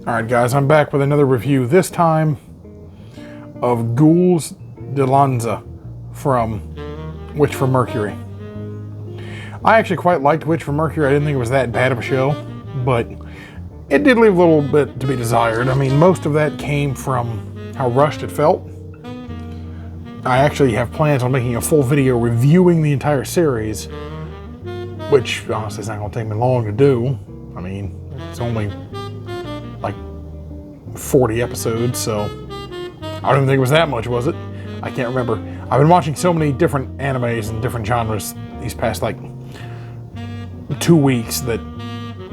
Alright guys, I'm back with another review, this time of Guel'S Dilanza from Witch from Mercury. I actually quite liked Witch from Mercury. I didn't think it was that bad of a show, but it did leave a little bit to be desired. I mean, most of that came from how rushed it felt. I actually have plans on making a full video reviewing the entire series, which honestly is not going to take me long to do. I mean, it's only like 40 episodes, so I don't even think it was that much, was it? I can't remember. I've been watching so many different animes and different genres these past like 2 weeks that,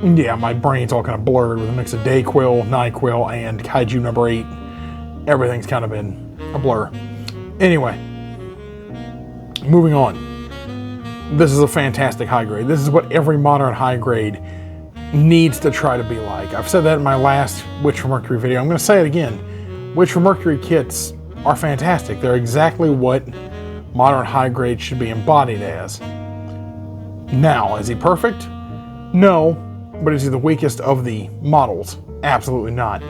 yeah, my brain's all kind of blurred with a mix of Dayquil, NyQuil, and Kaiju number 8. Everything's kind of been a blur. Anyway, moving on. This is a fantastic high grade. This is what every modern high grade needs to try to be like. I've said that in my last Witch from Mercury video. I'm going to say it again. Witch from Mercury kits are fantastic. They're exactly what modern high grade should be embodied as. Now, is he perfect? No, but is he the weakest of the models? Absolutely not.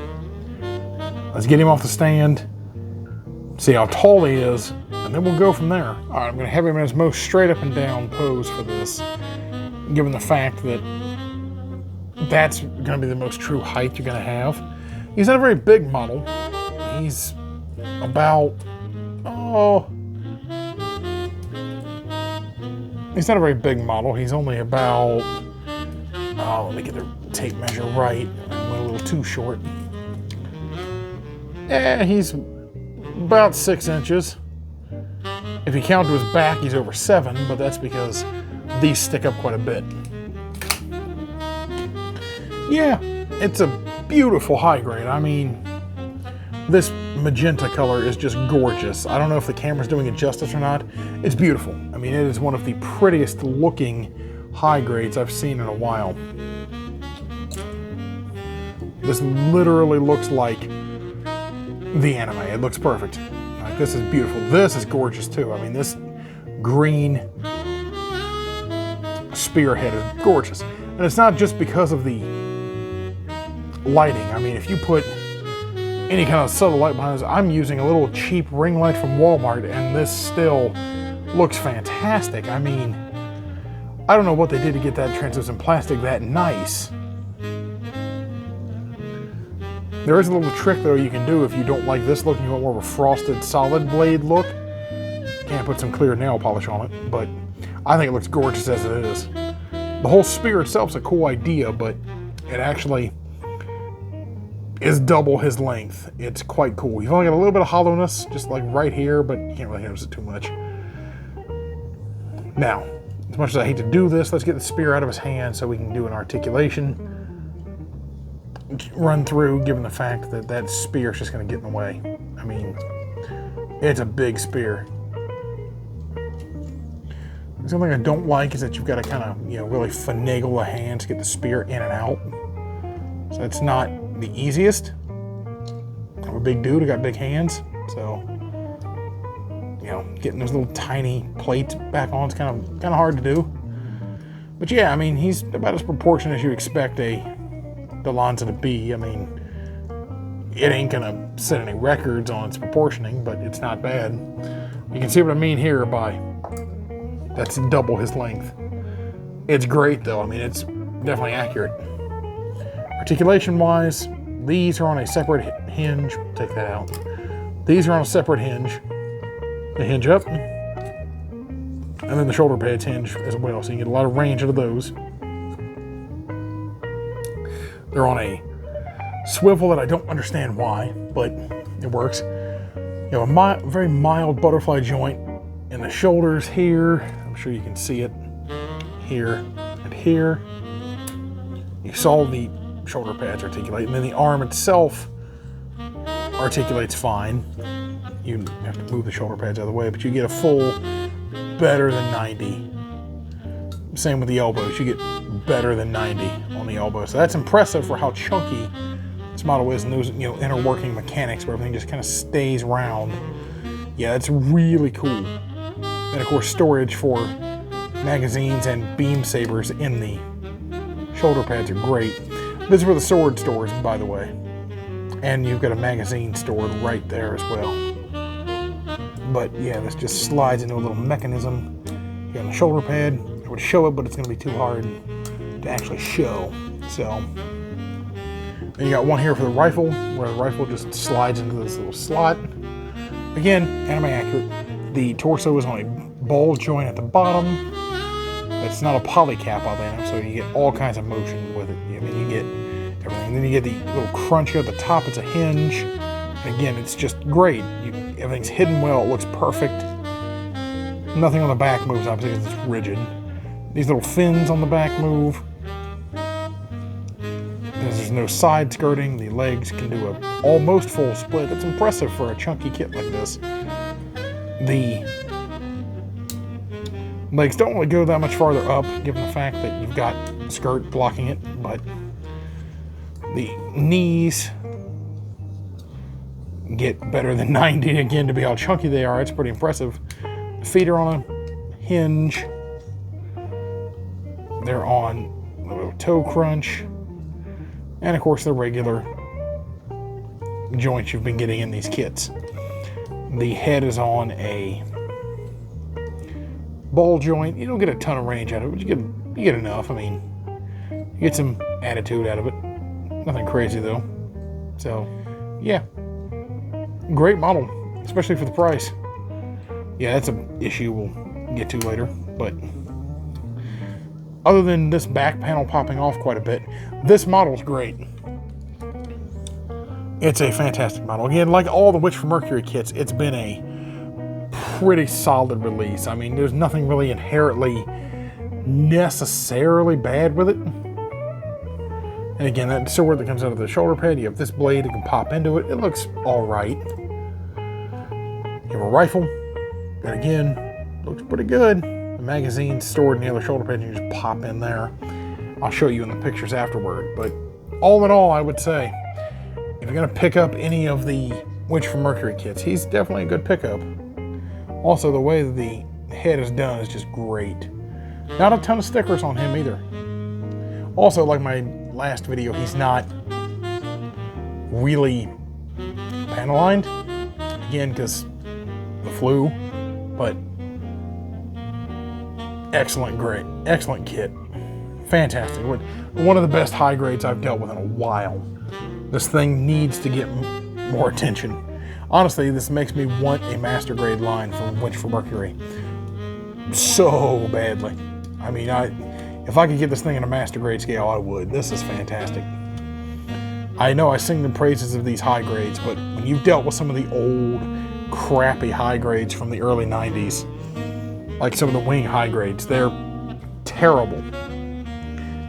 Let's get him off the stand, see how tall he is, and then we'll go from there. All right, I'm going to have him in his most straight up and down pose for this, given the fact that that's going to be the most true height you're going to have. He's not a very big model. He's about, he's not a very big model. He's only about, let me get the tape measure right. I went a little too short. Yeah, he's about 6 inches. If you count to his back, he's over 7, but that's because these stick up quite a bit. Yeah, it's a beautiful high grade. I mean, this magenta color is just gorgeous. I don't know if the camera's doing it justice or not. It's beautiful. I mean, it is one of the prettiest looking high grades I've seen in a while. This literally looks like the anime. It looks perfect. Like, this is beautiful. This is gorgeous too. I mean, this green spearhead is gorgeous. And it's not just because of the lighting. I mean, if you put any kind of subtle light behind this, I'm using a little cheap ring light from Walmart, and this still looks fantastic. I mean, I don't know what they did to get that translucent plastic that nice. There is a little trick though you can do if you don't like this look and you want more of a frosted solid blade look. You can put some clear nail polish on it, but I think it looks gorgeous as it is. The whole spear itself is a cool idea, but it actually is double his length. It's quite cool. You've only got a little bit of hollowness, just like right here, but you can't really notice it too much. Now, as much as I hate to do this, let's get the spear out of his hand so we can do an articulation run through, given the fact that that spear is just going to get in the way. I mean, it's a big spear. Something I don't like is that you've got to kind of, really finagle the hand to get the spear in and out. So it's not the easiest. I'm a big dude, I got big hands, so getting those little tiny plates back on is kind of hard to do. But yeah, I mean, he's about as proportionate as you expect a Dilanza to be. I mean, it ain't gonna set any records on its proportioning, but it's not bad. You can see what I mean here by that's double his length. It's great though. I mean, it's definitely accurate. Articulation wise, these are on a separate hinge. Take that out. These are on a separate hinge. They hinge up, and then the shoulder pads hinge as well, so you get a lot of range out of those. They're on a swivel that I don't understand why, but it works. You have a very mild butterfly joint in the shoulders here. I'm sure you can see it here and here. You saw the shoulder pads articulate, and then the arm itself articulates fine. You have to move the shoulder pads out of the way, but you get a full better than 90. Same with the elbows, you get better than 90 on the elbow. So that's impressive for how chunky this model is, and those inner working mechanics where everything just kind of stays round. Yeah, that's really cool. And of course, storage for magazines and beam sabers in the shoulder pads are great. This is where the sword stores, by the way. And you've got a magazine stored right there as well. But yeah, this just slides into a little mechanism. You got a shoulder pad. I would show it, but it's going to be too hard to actually show. So then you got one here for the rifle, where the rifle just slides into this little slot. Again, anime accurate. The torso is on a ball joint at the bottom. It's not a poly cap on there, so you get all kinds of motion with it. I mean, you get everything. And then you get the little crunch here at the top. It's a hinge. And again, it's just great. Everything's hidden well. It looks perfect. Nothing on the back moves, obviously, because it's rigid. These little fins on the back move. There's no side skirting. The legs can do a almost full split. That's impressive for a chunky kit like this. The legs don't really go that much farther up, given the fact that you've got skirt blocking it, but the knees get better than 90 again to be how chunky they are. It's pretty impressive. The feet are on a hinge. They're on a little toe crunch. And of course the regular joints you've been getting in these kits. The head is on a ball joint. You don't get a ton of range out of it, but you get enough. I mean, you get some attitude out of it. Nothing crazy though. So, yeah. Great model, especially for the price. Yeah, that's an issue we'll get to later, but other than this back panel popping off quite a bit, this model's great. It's a fantastic model. Again, like all the Witch from Mercury kits, it's been a pretty solid release. I mean, there's nothing really inherently necessarily bad with it. And again, that sword that comes out of the shoulder pad, you have this blade that can pop into it. It looks all right. You have a rifle, and again, looks pretty good. The magazine's stored in the other shoulder pad, and you just pop in there. I'll show you in the pictures afterward. But all in all, I would say, if you're gonna pick up any of the Witch from Mercury kits, he's definitely a good pickup. Also, the way that the head is done is just great. Not a ton of stickers on him either. Also, like my last video, he's not really panel lined, again because the flu, but excellent kit, fantastic. One of the best high grades I've dealt with in a while. This thing needs to get more attention. Honestly, this makes me want a master grade line from Witch from Mercury so badly. I mean, if I could get this thing in a master grade scale, I would. This is fantastic. I know I sing the praises of these high grades, but when you've dealt with some of the old, crappy high grades from the early 90s, like some of the wing high grades, they're terrible.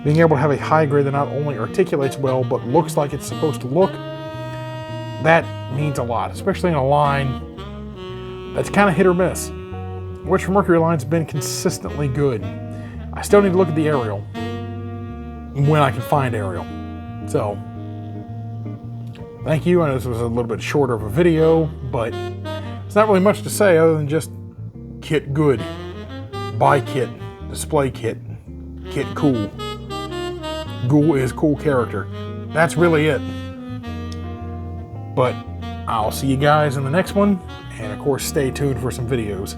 Being able to have a high grade that not only articulates well, but looks like it's supposed to look, that means a lot, especially in a line that's kind of hit or miss. The Witch from Mercury line's been consistently good. I still need to look at the aerial when I can find aerial. So, thank you. I know this was a little bit shorter of a video, but it's not really much to say other than just kit good, buy kit, display kit, kit cool. Ghoul is cool character. That's really it. But I'll see you guys in the next one, and of course stay tuned for some videos.